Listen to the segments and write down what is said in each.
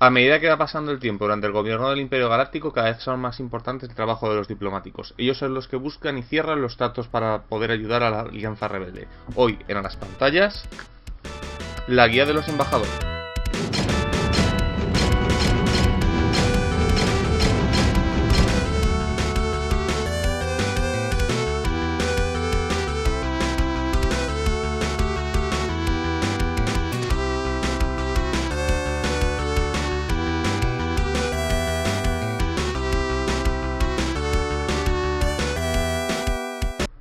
A medida que va pasando el tiempo durante el gobierno del Imperio Galáctico, cada vez son más importantes el trabajo de los diplomáticos. Ellos son los que buscan y cierran los tratos para poder ayudar a la Alianza Rebelde. Hoy, en las pantallas, la guía de los embajadores.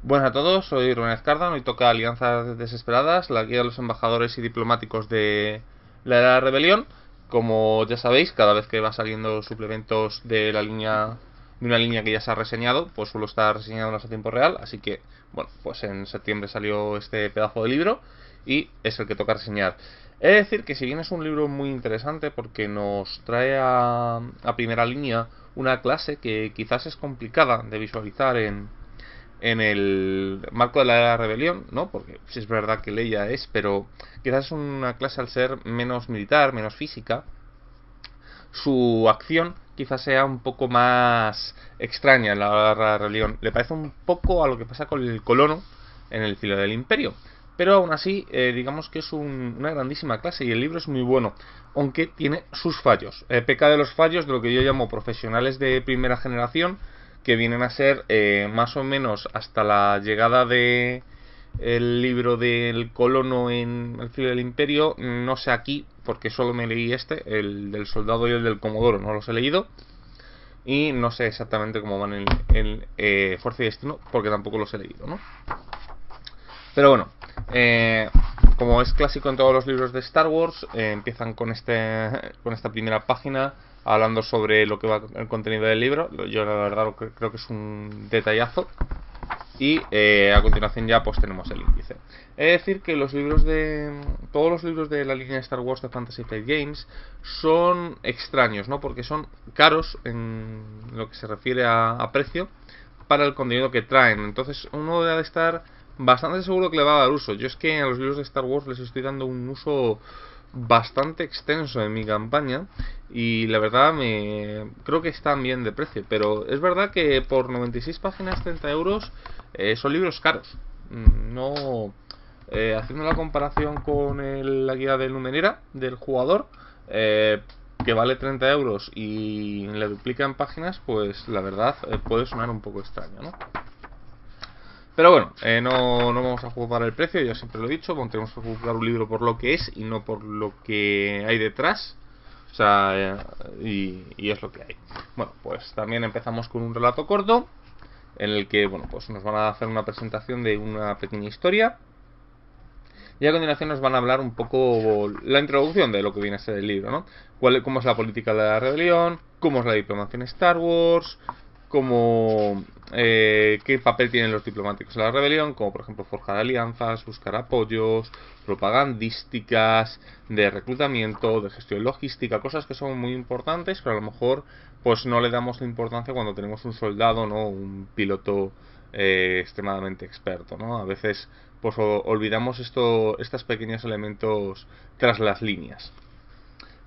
Buenas a todos, soy Rubén Escardan, hoy toca Alianzas Desesperadas, la guía de los embajadores y diplomáticos de la Era de la Rebelión. Como ya sabéis, cada vez que va saliendo suplementos de una línea que ya se ha reseñado, pues suelo estar reseñándolas a tiempo real, así que, bueno, pues en septiembre salió este pedazo de libro y es el que toca reseñar. He de decir que si bien es un libro muy interesante porque nos trae a primera línea una clase que quizás es complicada de visualizar en el marco de la rebelión, ¿no? Porque si es verdad que Leia es, pero quizás es una clase al ser menos militar, menos física, su acción quizás sea un poco más extraña en la rebelión. Le parece un poco a lo que pasa con el colono en el filo del imperio. Pero aún así, digamos que es una grandísima clase y el libro es muy bueno, aunque tiene sus fallos. Peca de los fallos de lo que yo llamo profesionales de primera generación, que vienen a ser más o menos hasta la llegada de el libro del colono en el filo del imperio. No sé aquí, porque solo me leí el del soldado y el del comodoro, no los he leído. Y no sé exactamente cómo van en Fuerza y Destino, porque tampoco los he leído, ¿no? Pero bueno, como es clásico en todos los libros de Star Wars, empiezan con esta primera página hablando sobre lo que va el contenido del libro. Yo la verdad creo que es un detallazo. Y a continuación ya pues tenemos el índice. He de decir que todos los libros de la línea de Star Wars de Fantasy Flight Games son extraños, ¿no? Porque son caros en lo que se refiere a precio para el contenido que traen. Entonces uno debe estar bastante seguro que le va a dar uso. Yo es que a los libros de Star Wars les estoy dando un uso bastante extenso en mi campaña y la verdad creo que están bien de precio, pero es verdad que por 96 páginas 30 euros son libros caros. No, haciendo la comparación con la guía de numenera del jugador, que vale 30 euros y le duplica en páginas, pues la verdad puede sonar un poco extraño, ¿no? Pero bueno, no vamos a juzgar el precio, ya siempre lo he dicho, tenemos que juzgar un libro por lo que es y no por lo que hay detrás. O sea, y es lo que hay. Bueno, pues también empezamos con un relato corto, en el que, bueno, pues nos van a hacer una presentación de una pequeña historia. Y a continuación nos van a hablar un poco la introducción de lo que viene a ser el libro, ¿no? Cómo es la política de la rebelión, cómo es la diplomacia en Star Wars, qué papel tienen los diplomáticos en la rebelión, como por ejemplo forjar alianzas, buscar apoyos, propagandísticas, de reclutamiento, de gestión logística, cosas que son muy importantes, pero a lo mejor pues no le damos la importancia cuando tenemos un soldado, ¿no? Un piloto extremadamente experto, ¿no? A veces pues olvidamos estos pequeños elementos tras las líneas.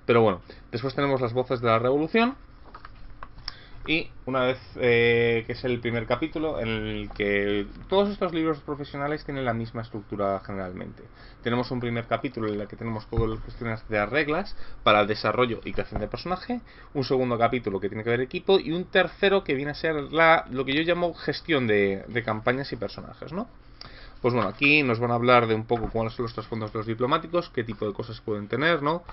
Pero bueno, después tenemos las voces de la revolución. Y una vez que es el primer capítulo, en el que todos estos libros profesionales tienen la misma estructura generalmente. Tenemos un primer capítulo en el que tenemos todas las cuestiones de las reglas para el desarrollo y creación de personaje, un segundo capítulo que tiene que ver equipo y un tercero que viene a ser lo que yo llamo gestión de campañas y personajes, ¿no? Pues bueno, aquí nos van a hablar de un poco cuáles son los trasfondos de los diplomáticos, qué tipo de cosas pueden tener, ¿no?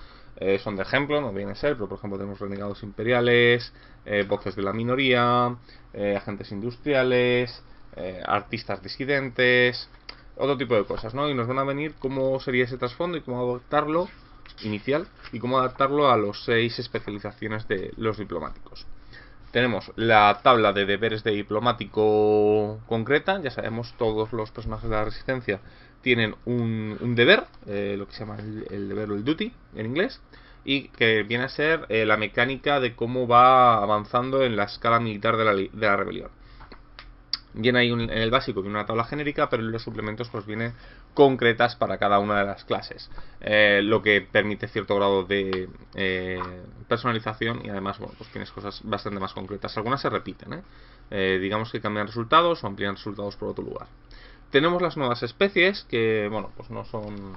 Son de ejemplo, no viene a ser, pero por ejemplo tenemos renegados imperiales, voces de la minoría, agentes industriales, artistas disidentes, otro tipo de cosas, ¿no? Y nos van a venir cómo sería ese trasfondo y cómo adaptarlo inicial y cómo adaptarlo a los 6 especializaciones de los diplomáticos. Tenemos la tabla de deberes de diplomático concreta. Ya sabemos, todos los personajes de la Resistencia tienen un deber, lo que se llama el deber o el duty en inglés, y que viene a ser la mecánica de cómo va avanzando en la escala militar de la rebelión. Viene ahí en el básico, viene una tabla genérica, pero en los suplementos pues vienen concretas para cada una de las clases, lo que permite cierto grado de personalización, y además, bueno, pues tienes cosas bastante más concretas. Algunas se repiten, digamos que cambian resultados o amplían resultados por otro lugar. Tenemos las nuevas especies, que, bueno, pues no son...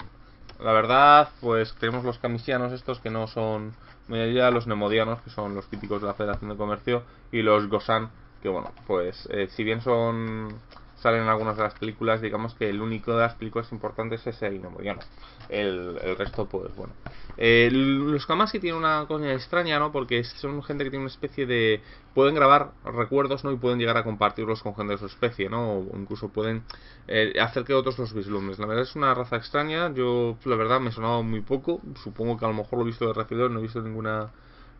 La verdad, pues tenemos los camisianos estos que no son... Ya los nemodianos, que son los típicos de la Federación de Comercio, y los Gosan, que bueno, pues si bien salen en algunas de las películas, digamos que el único de las películas importantes es el nemodiano. El resto, pues bueno. Los Kamasi tienen una cosa extraña, ¿no? Porque son gente que tiene una especie de... Pueden grabar recuerdos, ¿no? Y pueden llegar a compartirlos con gente de su especie, ¿no? O incluso pueden hacer que otros los vislumbres. La verdad es una raza extraña. Yo, la verdad, me sonaba muy poco. Supongo que a lo mejor lo he visto de refilón, no he visto ninguna...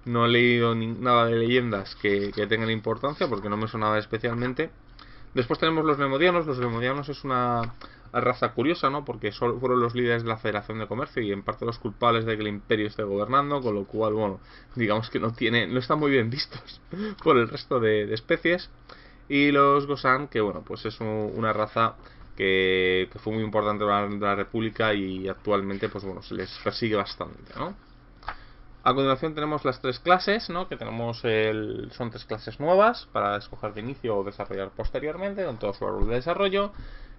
No he leído nada de leyendas que tengan importancia, porque no me sonaba especialmente. Después tenemos los nemodianos. Los nemodianos es una raza curiosa, ¿no? Porque fueron los líderes de la Federación de Comercio y en parte los culpables de que el imperio esté gobernando, con lo cual, bueno, digamos que no están muy bien vistos por el resto de especies. Y los Gosan, que bueno, pues es una raza que fue muy importante durante la República y actualmente, pues bueno, se les persigue bastante, ¿no? A continuación tenemos las tres clases, ¿no? Que tenemos son tres clases nuevas para escoger de inicio o desarrollar posteriormente, con todo su árbol de desarrollo,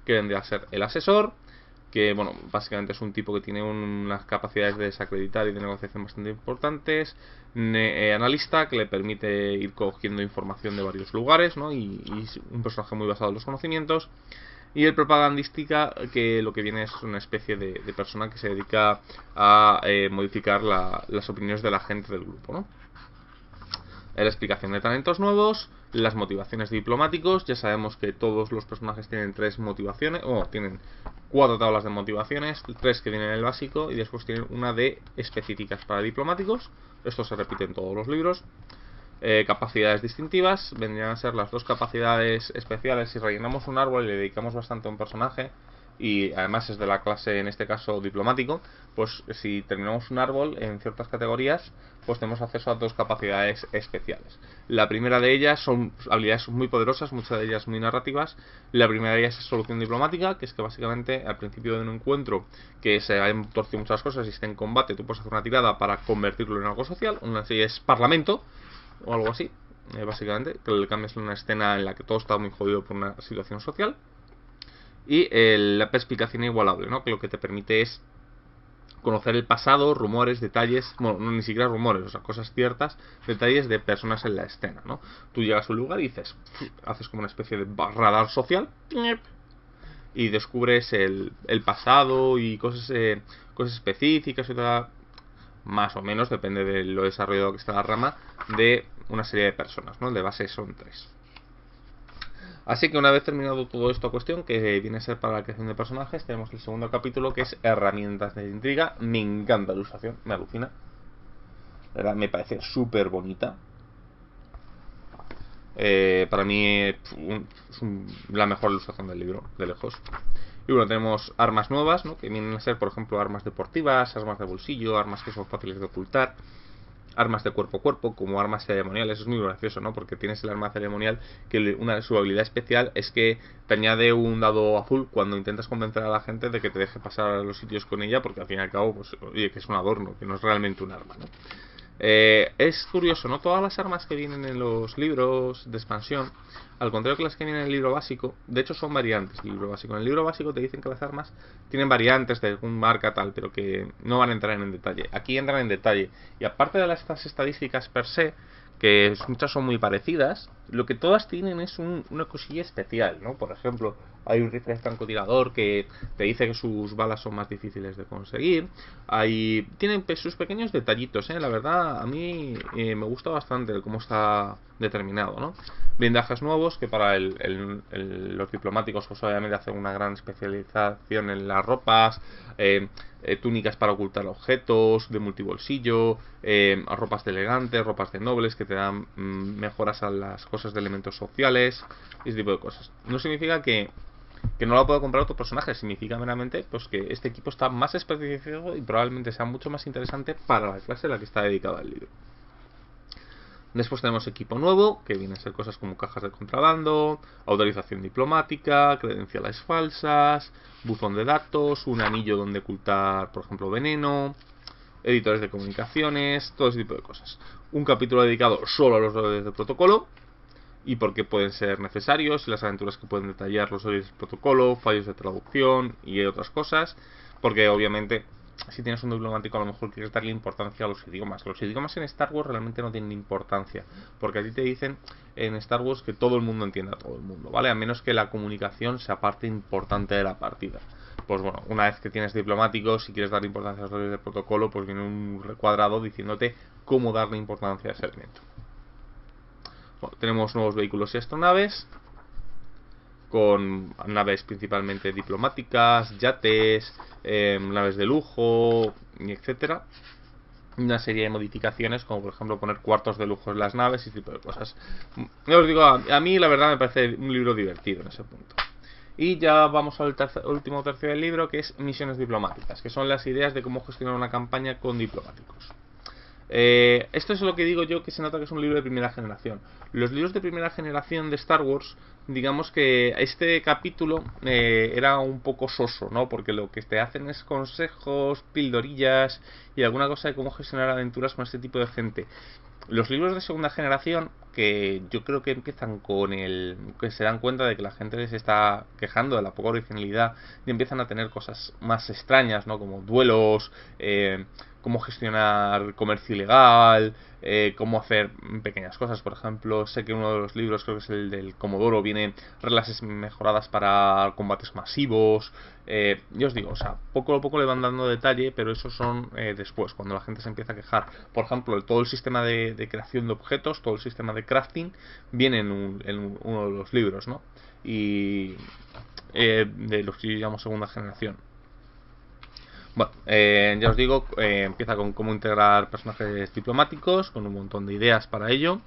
que vendría a ser el asesor, que bueno, básicamente es un tipo que tiene unas capacidades de desacreditar y de negociación bastante importantes. Analista, que le permite ir cogiendo información de varios lugares, ¿no? Y un personaje muy basado en los conocimientos. Y el propagandística, que lo que viene es una especie de persona que se dedica a modificar las opiniones de la gente del grupo, ¿no? La explicación de talentos nuevos, las motivaciones de diplomáticos. Ya sabemos que todos los personajes tienen tres motivaciones, o tienen 4 tablas de motivaciones, 3 que vienen en el básico, y después tienen una de específicas para diplomáticos. Esto se repite en todos los libros. Capacidades distintivas vendrían a ser las 2 capacidades especiales. Si rellenamos un árbol y le dedicamos bastante a un personaje, y además es de la clase, en este caso, diplomático, pues si terminamos un árbol en ciertas categorías, pues tenemos acceso a 2 capacidades especiales. La primera de ellas son habilidades muy poderosas, muchas de ellas muy narrativas. La primera de ellas es solución diplomática, que es que básicamente al principio de un encuentro que se hayan torcido muchas cosas y esté en combate, tú puedes hacer una tirada para convertirlo en algo social. Una así es parlamento, o algo así, básicamente, que le cambias una escena en la que todo está muy jodido por una situación social. Y la perspicacia inigualable, ¿no? Que lo que te permite es conocer el pasado, rumores, detalles, bueno, no, ni siquiera rumores, o sea, cosas ciertas, detalles de personas en la escena, ¿no? Tú llegas a un lugar y dices, haces como una especie de radar social y descubres el pasado y cosas específicas y tal. Más o menos, depende de lo desarrollado que está la rama, de una serie de personas, ¿no? De base son 3. Así que una vez terminado todo esto a cuestión, que viene a ser para la creación de personajes, tenemos el segundo capítulo, que es herramientas de intriga. Me encanta la ilustración, me alucina. La verdad, me parece súper bonita. Para mí es la mejor ilustración del libro, de lejos. Y bueno, tenemos armas nuevas, ¿no? Que vienen a ser, por ejemplo, armas deportivas, armas de bolsillo, armas que son fáciles de ocultar, armas de cuerpo a cuerpo, como armas ceremoniales. Es muy gracioso, ¿no? Porque tienes el arma ceremonial que una de su habilidad especial es que te añade un dado azul cuando intentas convencer a la gente de que te deje pasar a los sitios con ella, porque al fin y al cabo, pues, oye, que es un adorno, que no es realmente un arma, ¿no? Es curioso, ¿no? Todas las armas que vienen en los libros de expansión, al contrario que las que vienen en el libro básico, de hecho son variantes del libro básico. En el libro básico te dicen que las armas tienen variantes de algún marca tal, pero que no van a entrar en detalle. Aquí entran en detalle. Y aparte de estas estadísticas per se, que muchas son muy parecidas, lo que todas tienen es una cosilla especial, ¿no? Por ejemplo, hay un rifle francotirador que te dice que sus balas son más difíciles de conseguir. Tienen sus pequeños detallitos, ¿eh? La verdad, a mí me gusta bastante cómo está determinado, ¿no? Blindajes nuevos, que para los diplomáticos pues obviamente hacen una gran especialización en las ropas, túnicas para ocultar objetos de multibolsillo, ropas de elegantes, ropas de nobles que te dan mejoras a las cosas de elementos sociales y ese tipo de cosas. No significa que no lo pueda comprar otro personaje, significa meramente pues que este equipo está más especializado y probablemente sea mucho más interesante para la clase a la que está dedicado el libro. Después tenemos equipo nuevo, que vienen a ser cosas como cajas de contrabando, autorización diplomática, credenciales falsas, buzón de datos, un anillo donde ocultar, por ejemplo, veneno, editores de comunicaciones, todo ese tipo de cosas. Un capítulo dedicado solo a los roles de protocolo y por qué pueden ser necesarios, y las aventuras que pueden detallar los roles del protocolo, fallos de traducción y otras cosas, porque obviamente si tienes un diplomático a lo mejor quieres darle importancia a los idiomas. Los idiomas en Star Wars realmente no tienen importancia, porque a ti te dicen en Star Wars que todo el mundo entienda a todo el mundo, ¿vale? A menos que la comunicación sea parte importante de la partida. Pues bueno, una vez que tienes diplomáticos, si quieres darle importancia a los roles de protocolo, pues viene un recuadrado diciéndote cómo darle importancia a ese elemento. Bueno, tenemos nuevos vehículos y astronaves, con naves principalmente diplomáticas, yates, naves de lujo, etcétera. Una serie de modificaciones, como por ejemplo poner cuartos de lujo en las naves y ese tipo de cosas. Yo os digo, a mí la verdad me parece un libro divertido en ese punto. Y ya vamos al último tercio del libro, que es misiones diplomáticas, que son las ideas de cómo gestionar una campaña con diplomáticos. Esto es lo que digo yo, que se nota que es un libro de primera generación. Los libros de primera generación de Star Wars, digamos que este capítulo era un poco soso, ¿no? Porque lo que te hacen es consejos, pildorillas y alguna cosa de cómo gestionar aventuras con este tipo de gente. Los libros de segunda generación, que yo creo que empiezan con que se dan cuenta de que la gente se está quejando de la poca originalidad y empiezan a tener cosas más extrañas, ¿no? Como duelos, cómo gestionar comercio ilegal, cómo hacer pequeñas cosas. Por ejemplo, sé que uno de los libros, creo que es el del Comodoro, viene reglas mejoradas para combates masivos. Yo os digo, o sea, poco a poco le van dando detalle, pero eso son después, cuando la gente se empieza a quejar. Por ejemplo, todo el sistema de creación de objetos, todo el sistema de crafting, viene en uno de los libros, ¿no? Y de los que llamamos segunda generación. Bueno, ya os digo, empieza con cómo integrar personajes diplomáticos, con un montón de ideas para ello.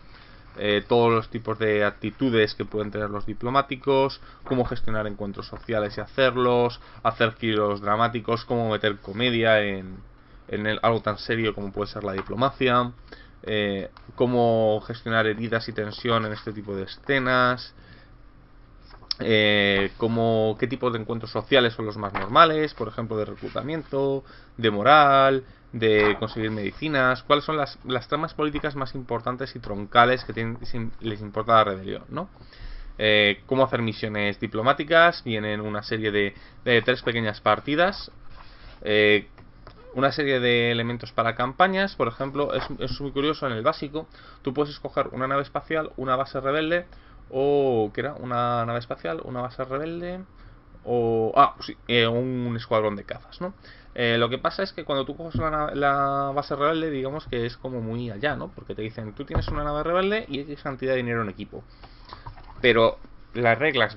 Todos los tipos de actitudes que pueden tener los diplomáticos, cómo gestionar encuentros sociales y hacerlos, hacer giros dramáticos, cómo meter comedia en algo tan serio como puede ser la diplomacia, cómo gestionar heridas y tensión en este tipo de escenas, qué tipos de encuentros sociales son los más normales, por ejemplo de reclutamiento, de moral, de conseguir medicinas, cuáles son las tramas políticas más importantes y troncales que les importa la rebelión, ¿no? Cómo hacer misiones diplomáticas, vienen una serie de 3 pequeñas partidas, una serie de elementos para campañas. Por ejemplo, es muy curioso, en el básico tú puedes escoger una nave espacial, una base rebelde, o que era una nave espacial, una base rebelde, o sí, un escuadrón de cazas, ¿no? Lo que pasa es que cuando tú coges la base rebelde, digamos que es como muy allá, ¿no? Porque te dicen, tú tienes una nave rebelde y X cantidad de dinero en equipo. Pero las reglas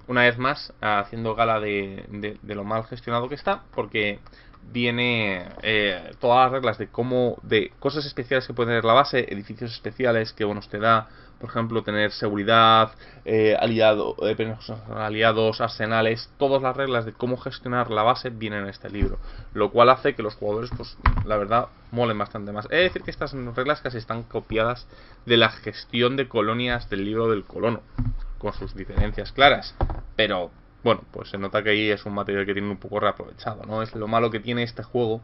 una vez más, haciendo gala de lo mal gestionado que está, porque viene todas las reglas de cosas especiales que puede tener la base, edificios especiales que bonos te da, por ejemplo, tener seguridad, aliados, arsenales, todas las reglas de cómo gestionar la base vienen en este libro, lo cual hace que los jugadores, pues la verdad, molen bastante más. He de decir que estas reglas casi están copiadas de la gestión de colonias del libro del colono, con sus diferencias claras, pero bueno, pues se nota que ahí es un material que tiene un poco reaprovechado, ¿no? Es lo malo que tiene este juego,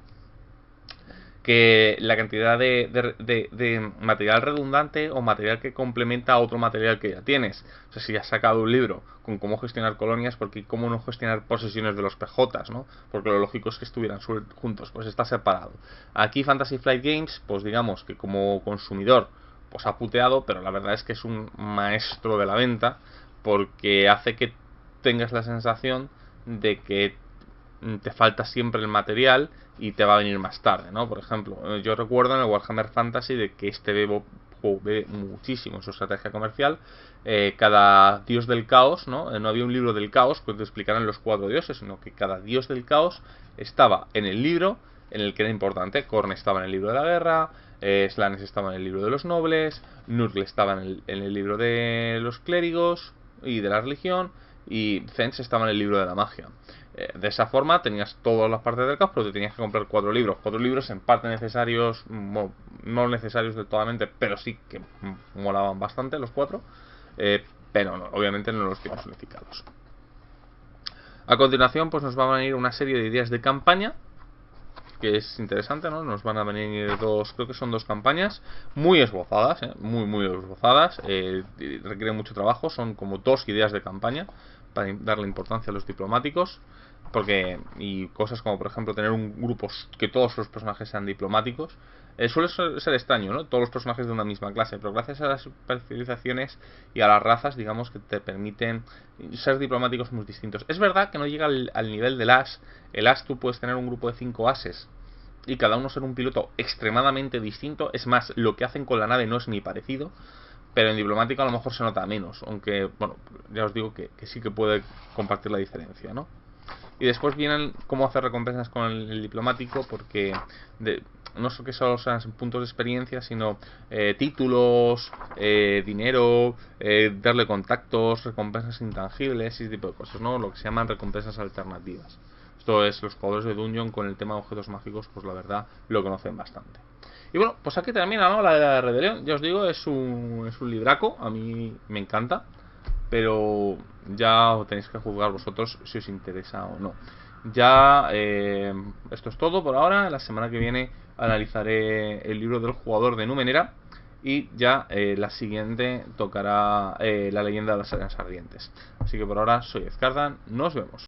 que la cantidad de material redundante o material que complementa a otro material que ya tienes. O sea, si has sacado un libro con cómo gestionar colonias, porque cómo no gestionar posesiones de los PJs, ¿no? Porque lo lógico es que estuvieran juntos, pues está separado. Aquí Fantasy Flight Games, pues digamos que como consumidor, pues ha puteado, pero la verdad es que es un maestro de la venta, porque hace que tengas la sensación de que te falta siempre el material y te va a venir más tarde, ¿no? Por ejemplo, yo recuerdo en el Warhammer Fantasy de que este juego bebe muchísimo en su estrategia comercial. Cada dios del caos, ¿no? No había un libro del caos que te explicaran los 4 dioses, sino que cada dios del caos estaba en el libro en el que era importante. Khorne estaba en el libro de la guerra, Slanesh estaba en el libro de los nobles, Nurgle estaba en el libro de los clérigos y de la religión, y Zens estaba en el libro de la magia. De esa forma tenías todas las partes del caos, pero te tenías que comprar 4 libros. 4 libros en parte necesarios, no necesarios del totalmente, pero sí que molaban bastante los 4. Pero no, obviamente no los tienes unificados. A continuación pues nos va a venir una serie de ideas de campaña, que es interesante, ¿no? Nos van a venir creo que son 2 campañas muy esbozadas, muy esbozadas, requieren mucho trabajo, son como 2 ideas de campaña para darle importancia a los diplomáticos, y cosas como por ejemplo tener un grupo que todos los personajes sean diplomáticos. Suele ser extraño, ¿no? Todos los personajes de una misma clase, pero gracias a las especializaciones y a las razas, digamos que te permiten ser diplomáticos muy distintos. Es verdad que no llega al nivel del as. El as tú puedes tener un grupo de 5 ases y cada uno ser un piloto extremadamente distinto. Es más, lo que hacen con la nave no es ni parecido, pero en diplomático a lo mejor se nota menos, aunque, bueno, ya os digo que sí que puede compartir la diferencia, ¿no? Y después vienen cómo hacer recompensas con el diplomático, porque no es que solo sean puntos de experiencia, sino títulos, dinero, darle contactos, recompensas intangibles, ese tipo de cosas, ¿no? Lo que se llaman recompensas alternativas. Esto es, los jugadores de Dungeon con el tema de objetos mágicos, pues la verdad lo conocen bastante. Y bueno, pues aquí termina, ¿no? La rebelión. Ya os digo, es un libraco, a mí me encanta, pero ya os tenéis que juzgar vosotros si os interesa o no. Ya esto es todo por ahora. La semana que viene analizaré el libro del jugador de Númenera, y ya la siguiente tocará la leyenda de las arenas ardientes. Así que por ahora soy Ezcardan, nos vemos.